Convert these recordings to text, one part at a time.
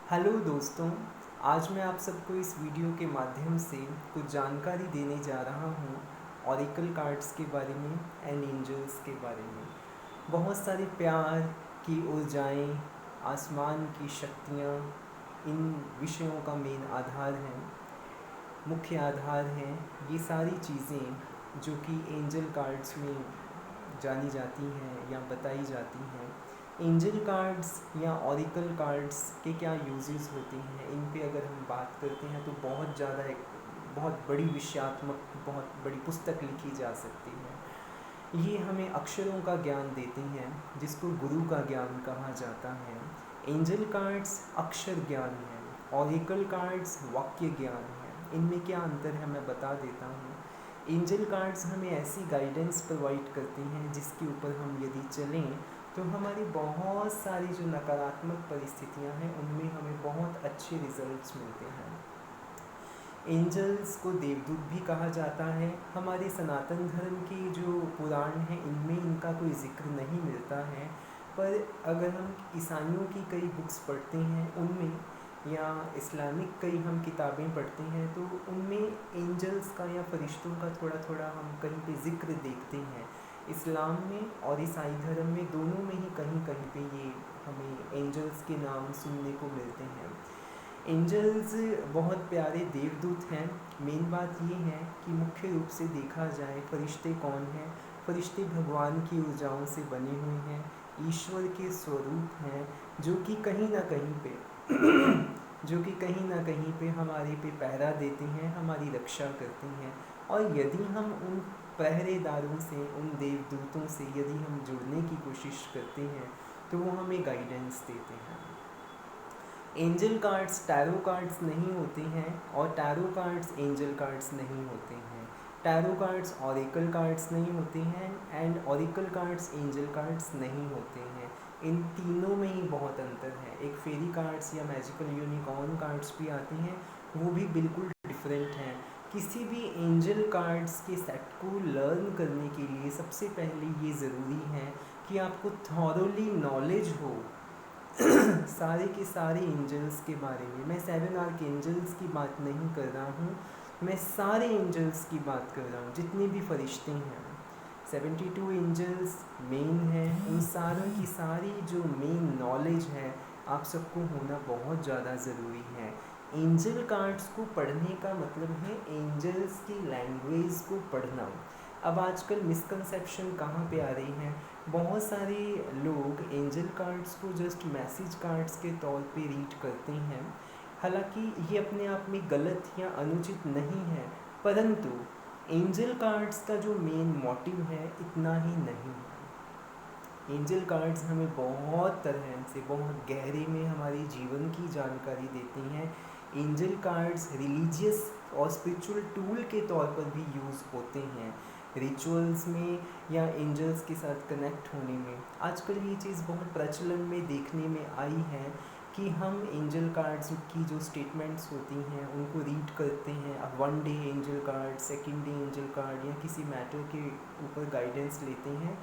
Hello दोस्तों, आज मैं आप सबको इस वीडियो के माध्यम से कुछ जानकारी देने जा रहा हूँ ऑरिकल कार्ड्स के बारे में एंड एंजल्स के बारे में। बहुत सारे प्यार की ऊर्जाएं, आसमान की शक्तियाँ इन विषयों का मेन आधार हैं, मुख्य आधार हैं। ये सारी चीज़ें जो कि एंजल कार्ड्स में जानी जाती हैं या बताई जाती हैं। एंजल कार्ड्स या ऑरिकल कार्ड्स के क्या यूजेस होते हैं, इन पे अगर हम बात करते हैं तो बहुत ज़्यादा एक बहुत बड़ी विषयात्मक, बहुत बड़ी पुस्तक लिखी जा सकती है। ये हमें अक्षरों का ज्ञान देते हैं जिसको गुरु का ज्ञान कहा जाता है। एंजल कार्ड्स अक्षर ज्ञान है, ऑरिकल कार्ड्स वाक्य ज्ञान है। इनमें क्या अंतर है मैं बता देता हूँ। एंजल कार्ड्स हमें ऐसी गाइडेंस प्रोवाइड करते हैं जिसके ऊपर हम यदि चलें तो हमारी बहुत सारी जो नकारात्मक परिस्थितियां हैं उनमें हमें बहुत अच्छे रिजल्ट्स मिलते हैं। एंजल्स को देवदूत भी कहा जाता है। हमारे सनातन धर्म के जो पुराण हैं इनमें इनका कोई जिक्र नहीं मिलता है, पर अगर हम ईसाइयों की कई बुक्स पढ़ते हैं उनमें, या इस्लामिक कई हम किताबें पढ़ते हैं तो उनमें एंजल्स का या फरिश्तों का थोड़ा थोड़ा हम कहीं पे जिक्र देखते हैं। इस्लाम में और ईसाई धर्म में दोनों में ही कहीं कहीं पे ये हमें एंजल्स के नाम सुनने को मिलते हैं। एंजल्स बहुत प्यारे देवदूत हैं। मेन बात ये है कि मुख्य रूप से देखा जाए फरिश्ते कौन हैं। फरिश्ते भगवान की ऊर्जाओं से बने हुए हैं, ईश्वर के स्वरूप हैं, जो कि कहीं ना कहीं पे जो कि कहीं ना कहीं पे हमारे पे पहरा देते हैं, हमारी रक्षा करते हैं। और यदि हम उन पहरेदारों से, उन देवदूतों से यदि हम जुड़ने की कोशिश करते हैं तो वो हमें गाइडेंस देते हैं। एंजल कार्ड्स टैरो कार्ड्स नहीं होते हैं और टैरो कार्ड्स एंजल कार्ड्स नहीं होते हैं। टैरो कार्ड्स ऑरिकल कार्ड्स नहीं होते हैं and auricle cards angel cards नहीं होते हैं। इन तीनों में ही बहुत अंतर है। एक फेरी कार्ड्स या मैजिकल यूनिकॉर्न कार्ड्स भी आते हैं, वो भी बिल्कुल डिफरेंट हैं। किसी भी एंजल कार्ड्स के सेट को लर्न करने के लिए सबसे पहले ये ज़रूरी है कि आपको थॉरोली नॉलेज हो सारे के सारे एंजल्स के बारे में। मैं 7 आर्क एंजल्स की बात नहीं कर रहा हूँ, मैं सारे एंजल्स की बात कर रहा हूँ, जितने भी फरिश्ते हैं। 72 एंजल्स मेन हैं, उन सारों की सारी जो मेन नॉलेज है आप सबको होना बहुत ज़्यादा ज़रूरी है। एंजल कार्ड्स को पढ़ने का मतलब है एंजल्स की लैंग्वेज को पढ़ना। अब आजकल मिसकंसेप्शन कहाँ पे आ रही है, बहुत सारे लोग एंजल कार्ड्स को जस्ट मैसेज कार्ड्स के तौर पे रीड करते हैं। हालांकि ये अपने आप में गलत या अनुचित नहीं है, परंतु एंजल कार्ड्स का जो मेन मोटिव है इतना ही नहीं है। एंजल कार्ड्स हमें बहुत तरह से, बहुत गहरे में हमारे जीवन की जानकारी देते हैं। एंजल कार्ड्स रिलीजियस और स्पिरिचुअल टूल के तौर पर भी यूज़ होते हैं, रिचुअल्स में या एंजल्स के साथ कनेक्ट होने में। आजकल ये चीज़ बहुत प्रचलन में देखने में आई है कि हम एंजल कार्ड्स की जो स्टेटमेंट्स होती हैं उनको रीड करते हैं। अब 1 day angel card, 2nd day angel card, या किसी मैटर के ऊपर गाइडेंस लेते हैं।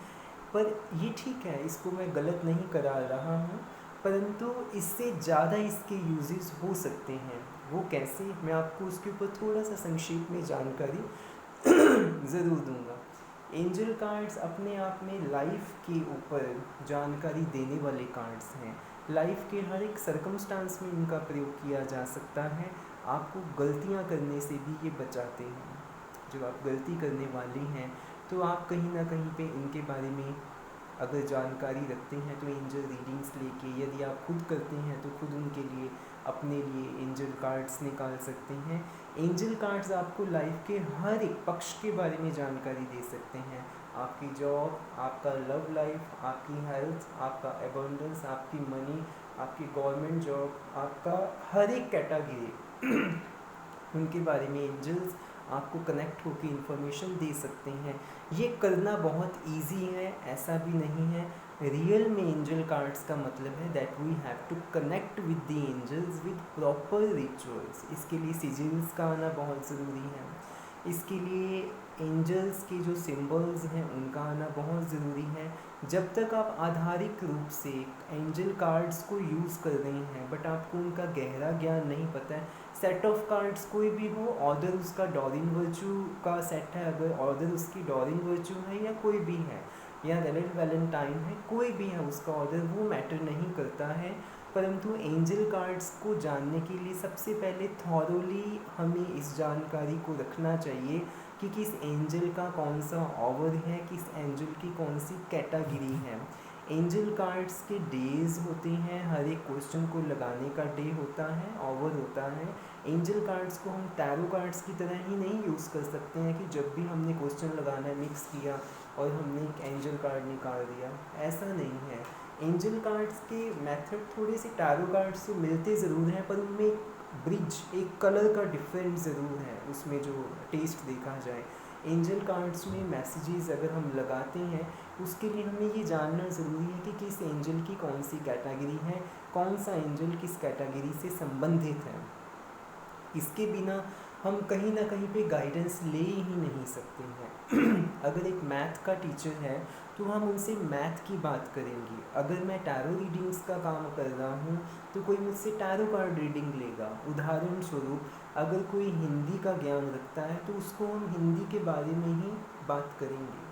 पर ये ठीक है, इसको मैं गलत नहीं करा रहा हूँ, परंतु इससे ज़्यादा इसके यूजेस हो सकते हैं। वो कैसे, मैं आपको उसके ऊपर थोड़ा सा संक्षेप में जानकारी ज़रूर दूंगा। एंजल कार्ड्स अपने आप में लाइफ के ऊपर जानकारी देने वाले कार्ड्स हैं। लाइफ के हर एक सर्कमस्टांस में इनका प्रयोग किया जा सकता है। आपको गलतियां करने से भी ये बचाते हैं। जब आप गलती करने वाले हैं तो आप कहीं ना कहीं पे इनके बारे में अगर जानकारी रखते हैं तो एंजल रीडिंग्स लेके, यदि आप खुद करते हैं तो खुद उनके लिए, अपने लिए एंजल कार्ड्स निकाल सकते हैं। एंजल कार्ड्स आपको लाइफ के हर एक पक्ष के बारे में जानकारी दे सकते हैं। आपकी जॉब, आपका लव लाइफ, आपकी हेल्थ, आपका एबंडेंस, आपकी मनी, आपकी गवर्नमेंट जॉब, आपका हर एक कैटेगरी उनके बारे में एंजल्स आपको कनेक्ट होकर इन्फॉर्मेशन दे सकते हैं। ये करना बहुत इजी है, ऐसा भी नहीं है। रियल में एंजल कार्ड्स का मतलब है that we have to connect with the angels with proper rituals. इसके लिए सिजिल्स का आना बहुत ज़रूरी है। इसके लिए एंजल्स के जो सिंबल्स हैं उनका आना बहुत ज़रूरी है। जब तक आप आधारिक रूप से एंजल कार्ड्स को यूज़ कर रहे हैं बट आपको उनका गहरा ज्ञान नहीं पता है, सेट ऑफ कार्ड्स कोई भी हो, ऑर्डर उसका डॉरिन वर्चू का सेट है, अगर ऑर्डर उसकी डॉरिन वर्चू है या कोई भी है या रेलेंट वैलेंटाइन है, कोई भी है उसका ऑर्डर, वो मैटर नहीं करता है। परंतु एंजल कार्ड्स को जानने के लिए सबसे पहले थॉरोली हमें इस जानकारी को रखना चाहिए कि किस एंजल का कौन सा ऑवर है, किस एंजल की कौन सी कैटेगरी है। एंजल कार्ड्स के डेज होते हैं, हर एक क्वेश्चन को लगाने का डे होता है, ऑवर होता है। एंजल कार्ड्स को हम टैरो कार्ड्स की तरह ही नहीं यूज़ कर सकते हैं कि जब भी हमने क्वेश्चन लगाना है मिक्स किया और हमने एक एंजल कार्ड निकाल दिया, ऐसा नहीं है। एंजल कार्ड्स के मेथड थोड़े से टैरो कार्ड्स से मिलते ज़रूर हैं, पर उनमें एक ब्रिज, एक कलर का डिफरेंस ज़रूर है उसमें जो टेस्ट देखा जाए। एंजल कार्ड्स में मैसेजेस अगर हम लगाते हैं उसके लिए हमें ये जानना ज़रूरी है कि किस एंजल की कौन सी कैटेगरी है, कौन सा एंजल किस कैटेगरी से संबंधित है। इसके बिना हम कहीं ना कहीं पे गाइडेंस ले ही नहीं सकते हैं। अगर एक मैथ का टीचर है तो हम उनसे मैथ की बात करेंगे। अगर मैं टैरो रीडिंग्स का काम कर रहा हूँ तो कोई मुझसे टैरो कार्ड रीडिंग लेगा। उदाहरण स्वरूप अगर कोई हिंदी का ज्ञान रखता है तो उसको हम हिंदी के बारे में ही बात करेंगे।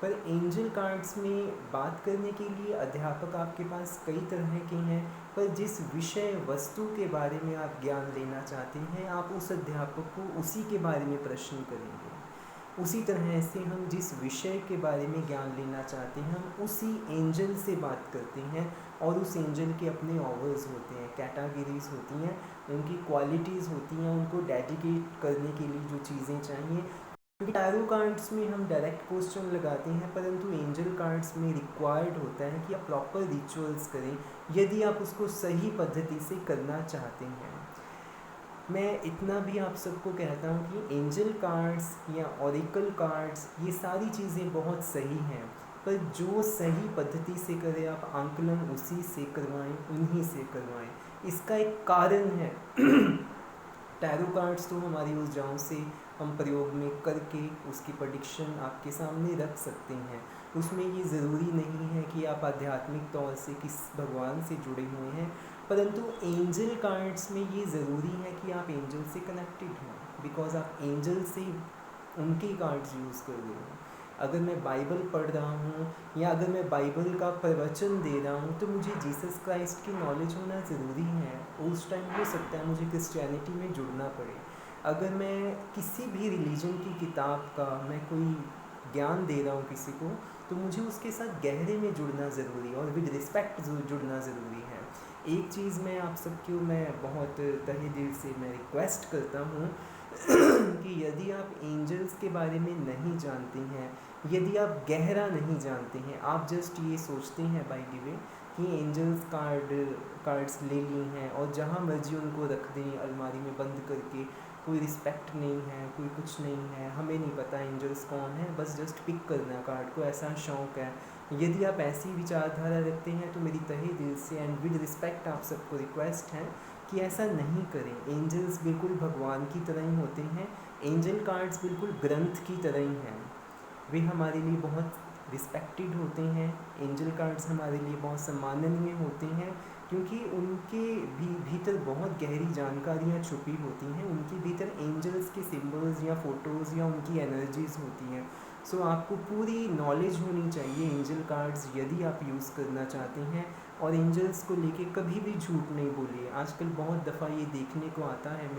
पर एंजल कार्ड्स में बात करने के लिए अध्यापक आपके पास कई तरह के हैं, पर जिस विषय वस्तु के बारे में आप ज्ञान लेना चाहते हैं आप उस अध्यापक को उसी के बारे में प्रश्न करेंगे। उसी तरह से हम जिस विषय के बारे में ज्ञान लेना चाहते हैं हम उसी एंजल से बात करते हैं, और उस एंजल के अपने ऑवर्स होते हैं, कैटेगरीज होती हैं, उनकी क्वालिटीज़ होती हैं, उनको डेडिकेट करने के लिए जो चीज़ें चाहिए। टैरो कार्ड्स में हम डायरेक्ट क्वेश्चन लगाते हैं, परंतु एंजल कार्ड्स में रिक्वायर्ड होता है कि आप प्रॉपर रिचुअल्स करें यदि आप उसको सही पद्धति से करना चाहते हैं। मैं इतना भी आप सबको कहता हूँ कि एंजल कार्ड्स या ऑरिकल कार्ड्स ये सारी चीज़ें बहुत सही हैं, पर जो सही पद्धति से करें आप आंकलन उसी से करवाएं, उन्हीं से करवाएं। इसका एक कारण है। टैरो कार्ड्स तो हमारी ऊर्जाओं से हम प्रयोग में करके उसकी प्रेडिक्शन आपके सामने रख सकते हैं। उसमें ये ज़रूरी नहीं है कि आप आध्यात्मिक तौर से किस भगवान से जुड़े हुए हैं, परंतु एंजल कार्ड्स में ये ज़रूरी है कि आप एंजल से कनेक्टेड हों, बिकॉज आप एंजल से उनके कार्ड्स यूज़ कर रहे हो। अगर मैं बाइबल पढ़ रहा हूँ या अगर मैं बाइबल का प्रवचन दे रहा हूँ तो मुझे जीसस क्राइस्ट की नॉलेज होना ज़रूरी है। उस टाइम हो सकता है मुझे क्रिश्चियनिटी में जुड़ना पड़े। अगर मैं किसी भी रिलीजन की किताब का मैं कोई ज्ञान दे रहा हूँ किसी को, तो मुझे उसके साथ गहरे में जुड़ना ज़रूरी है और विद रिस्पेक्ट जुड़ना ज़रूरी है। एक चीज़ मैं आप सबको मैं बहुत तहे दिल से मैं रिक्वेस्ट करता हूँ कि यदि आप एंजल्स के बारे में नहीं जानते हैं, यदि आप गहरा नहीं जानते हैं, आप जस्ट ये सोचते हैं बाय द वे कि एंजल्स कार्ड्स ले ली हैं और जहाँ मर्जी उनको रख दें अलमारी में बंद करके, कोई रिस्पेक्ट नहीं है, कोई कुछ नहीं है, हमें नहीं पता एंजल्स कौन है, बस जस्ट पिक करना कार्ड को, ऐसा शौक़ है। यदि आप ऐसी विचारधारा रखते हैं तो मेरी तहे दिल से एंड विद रिस्पेक्ट आप सबको रिक्वेस्ट है कि ऐसा नहीं करें। एंजल्स बिल्कुल भगवान की तरह ही होते हैं। एंजल कार्ड्स बिल्कुल ग्रंथ की तरह ही हैं, वे हमारे लिए बहुत रिस्पेक्टेड होते हैं। एंजल कार्ड्स हमारे लिए बहुत सम्माननीय होते हैं क्योंकि उनके भीतर बहुत गहरी जानकारियाँ छुपी होती हैं। उनके भीतर एंजल्स के सिम्बल्स या फ़ोटोज़ या उनकी एनर्जीज़ होती हैं। सो आपको पूरी नॉलेज होनी चाहिए एंजल कार्ड्स यदि आप यूज़ करना चाहते हैं। और एंजल्स को लेके कभी भी झूठ नहीं बोलिए। आजकल बहुत दफ़ा ये देखने को आता है,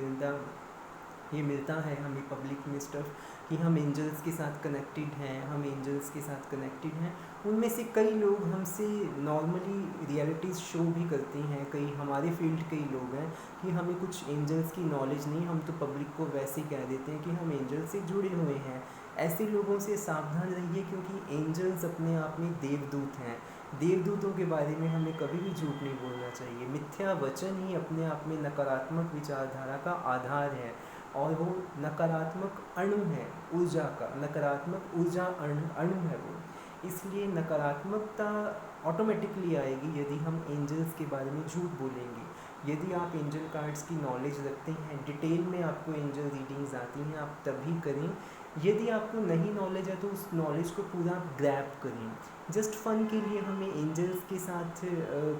मिलता है हमें पब्लिक में स्टफ़ कि हम एंजल्स के साथ कनेक्टेड हैं, हम एंजल्स के साथ कनेक्टेड हैं। उनमें से कई लोग हमसे नॉर्मली रियलिटीज़ शो भी करते हैं, कई हमारे फील्ड के ही लोग हैं कि हमें कुछ एंजल्स की नॉलेज नहीं, हम तो पब्लिक को वैसे ही कह देते हैं कि हम एंजल से जुड़े हुए हैं। ऐसे लोगों से सावधान रहिए क्योंकि एंजल्स अपने आप में देवदूत हैं। देवदूतों के बारे में हमें कभी भी झूठ नहीं बोलना चाहिए। मिथ्या वचन ही अपने आप में नकारात्मक विचारधारा का आधार है और वो नकारात्मक अणु है ऊर्जा का, नकारात्मक ऊर्जा अणु है वो। इसलिए नकारात्मकता ऑटोमेटिकली आएगी यदि हम एंजल्स के बारे में झूठ बोलेंगे। यदि आप एंजल कार्ड्स की नॉलेज रखते हैं, डिटेल में आपको एंजल रीडिंग्स आती हैं, आप तभी करें। यदि आपको नहीं नॉलेज है तो उस नॉलेज को पूरा ग्रैब करें। जस्ट फन के लिए हमें एंजल्स के साथ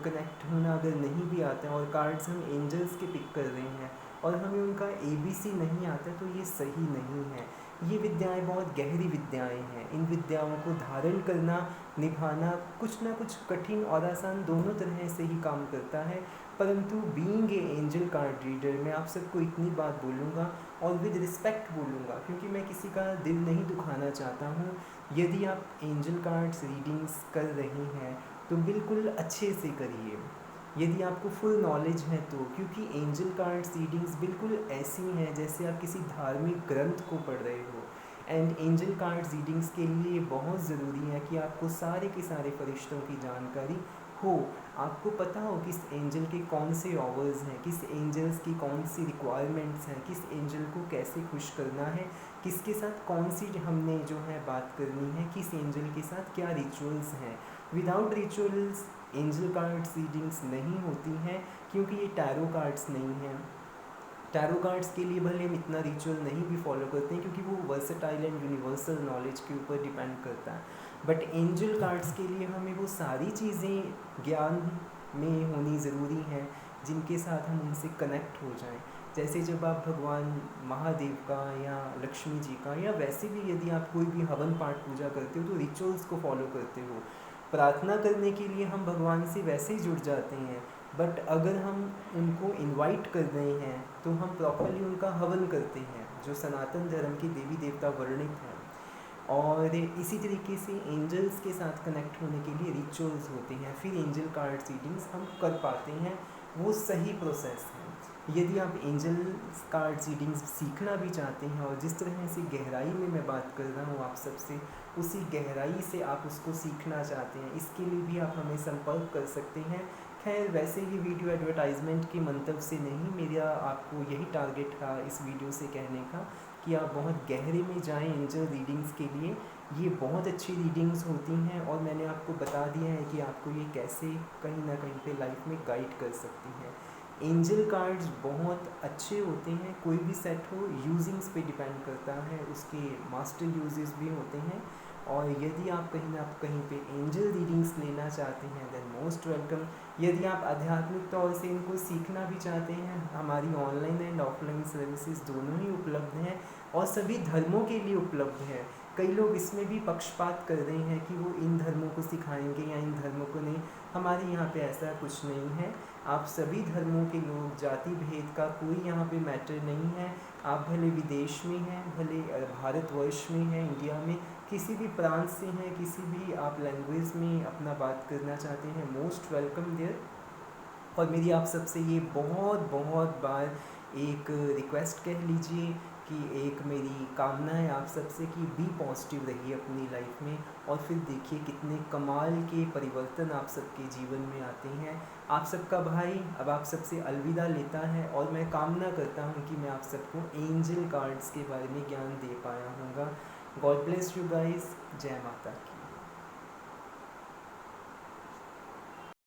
कनेक्ट होना अगर नहीं भी आता है और कार्ड्स हम एंजल्स के पिक कर रहे हैं और हमें उनका ABC नहीं आता, तो ये सही नहीं है। ये विद्याएं बहुत गहरी विद्याएं हैं। इन विद्याओं को धारण करना, निभाना कुछ ना कुछ कठिन और आसान दोनों तरह से ही काम करता है। परंतु being a angel card reader, मैं आप सबको इतनी बात बोलूँगा और विद रिस्पेक्ट बोलूँगा, क्योंकि मैं किसी का दिल नहीं दुखाना चाहता हूँ। यदि आप एंजल कार्ड्स रीडिंग्स कर रहे हैं तो बिल्कुल अच्छे से करिए, यदि आपको फुल नॉलेज है तो, क्योंकि एंजल कार्ड्स रीडिंग्स बिल्कुल ऐसी हैं जैसे आप किसी धार्मिक ग्रंथ को पढ़ रहे हो। एंड एंजल कार्ड्स रीडिंग्स के लिए बहुत ज़रूरी है कि आपको सारे के सारे फरिश्तों की जानकारी हो, आपको पता हो किस एंजल के कौन से ऑवर्स हैं, किस एंजल्स की कौन सी रिक्वायरमेंट्स हैं, किस एंजल को कैसे खुश करना है, किसके साथ कौन सी हमने जो है बात करनी है, किस एंजल के साथ क्या रिचुअल्स हैं। Without rituals angel cards readings नहीं होती हैं, क्योंकि ये टैरो कार्ड्स नहीं हैं। टैरो कार्ड्स के लिए भले हम इतना रिचुअल नहीं भी फॉलो करते हैं, क्योंकि वो वर्सेटाइल एंड यूनिवर्सल नॉलेज के ऊपर डिपेंड करता है। बट एंजल कार्ड्स के लिए हमें वो सारी चीज़ें ज्ञान में होनी ज़रूरी हैं जिनके साथ हम उनसे कनेक्ट हो जाएं। जैसे जब आप भगवान महादेव का या लक्ष्मी जी का या वैसे भी यदि आप कोई भी हवन पाठ पूजा करते हो तो रिचुअल्स को फॉलो करते हो। प्रार्थना करने के लिए हम भगवान से वैसे ही जुड़ जाते हैं, बट अगर हम उनको इनवाइट कर रहे हैं तो हम प्रॉपरली उनका हवन करते हैं, जो सनातन धर्म के देवी देवता वर्णित हैं। और इसी तरीके से एंजल्स के साथ कनेक्ट होने के लिए रिचुअल्स होते हैं, फिर एंजल कार्ड रीडिंग्स हम कर पाते हैं। वो सही प्रोसेस है। यदि आप एंजल कार्ड रीडिंग्स सीखना भी चाहते हैं और जिस तरह से गहराई में मैं बात कर रहा हूँ आप सबसे, उसी गहराई से आप उसको सीखना चाहते हैं, इसके लिए भी आप हमें संपर्क कर सकते हैं। खैर वैसे ही वीडियो एडवर्टाइजमेंट के मंतव्य से नहीं, मेरा आपको यही टारगेट था इस वीडियो से कहने का कि आप बहुत गहरे में जाएं एंजल रीडिंग्स के लिए। ये बहुत अच्छी रीडिंग्स होती हैं और मैंने आपको बता दिया है कि आपको ये कैसे कहीं ना कहीं पे लाइफ में गाइड कर सकती हैं। एंजल कार्ड्स बहुत अच्छे होते हैं, कोई भी सेट हो, यूजिंग्स पे डिपेंड करता है, उसके मास्टर यूजेस भी होते हैं। और यदि आप कहीं पे एंजल रीडिंग्स लेना चाहते हैं देन मोस्ट वेलकम। यदि आप आध्यात्मिक तौर से इनको सीखना भी चाहते हैं, हमारी ऑनलाइन एंड ऑफलाइन सर्विसेज दोनों ही उपलब्ध हैं और सभी धर्मों के लिए उपलब्ध है। कई लोग इसमें भी पक्षपात कर रहे हैं कि वो इन धर्मों को सिखाएंगे या इन धर्मों को नहीं। हमारे यहाँ पे ऐसा कुछ नहीं है। आप सभी धर्मों के लोग, जाति भेद का कोई यहाँ पे मैटर नहीं है। आप भले विदेश में हैं, भले भारतवर्ष में हैं, इंडिया में किसी भी प्रांत से हैं, किसी भी आप लैंग्वेज में अपना बात करना चाहते हैं, मोस्ट वेलकम देयर। और मेरी आप सबसे ये बहुत बहुत बार एक रिक्वेस्ट कह लीजिए कि एक मेरी कामना है आप सबसे कि बी पॉजिटिव रहिए अपनी लाइफ में, और फिर देखिए कितने कमाल के परिवर्तन आप सबके जीवन में आते हैं। आप सबका भाई अब आप सबसे अलविदा लेता है और मैं कामना करता हूँ कि मैं आप सबको एंजल कार्ड्स के बारे में ज्ञान दे पाया हूँगा। God bless you guys. जय माता की।